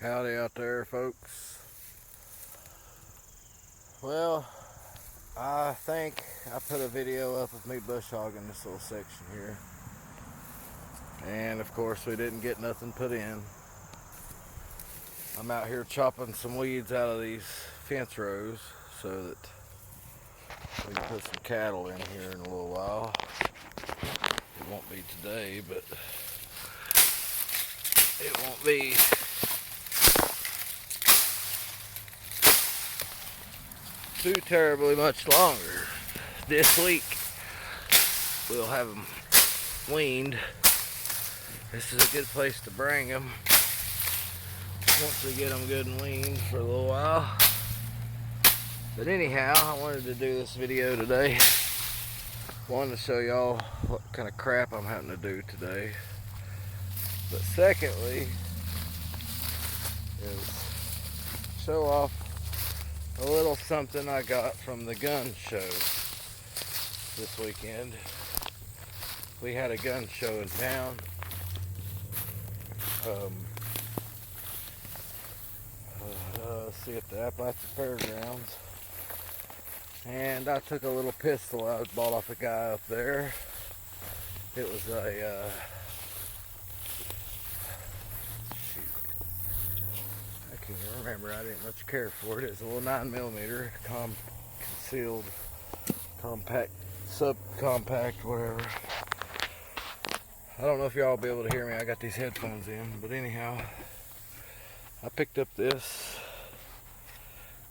Howdy out there, folks. Well, I think I put a video up of me bush hogging this little section here, and of course we didn't get nothing put in. I'm out here chopping some weeds out of these fence rows so that we can put some cattle in here in a little while. It won't be today, but it won't be too terribly much longer. This week we'll have them weaned. This is a good place to bring them once we get them good and weaned for a little while. But anyhow, I wanted to do this video today. Wanted to show y'all what kind of crap I'm having to do today. But secondly is show off a little something I got from the gun show this weekend. We had a gun show in town. Let's see, at the Appalachian fairgrounds. And I took a little pistol I bought off a guy up there. It was a I can't remember. I didn't much care for it. It's a little 9mm concealed, compact, subcompact, whatever. I don't know if y'all will be able to hear me. I got these headphones in, but anyhow, I picked up this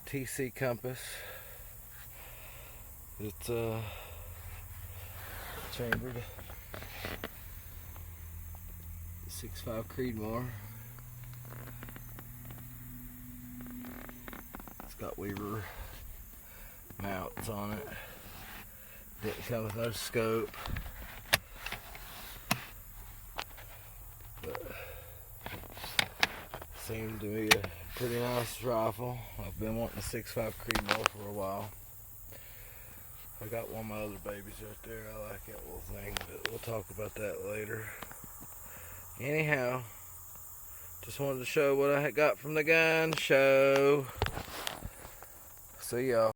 TC compass. It's chambered 6.5 creedmoor. It's got Weaver mounts on it. Didn't come with no scope, but seemed to be a pretty nice rifle. I've been wanting a 6.5 creedmoor for a while. I got one of my other babies right there. I like that little thing, but we'll talk about that later. Anyhow, just wanted to show what I got from the gun show. See y'all.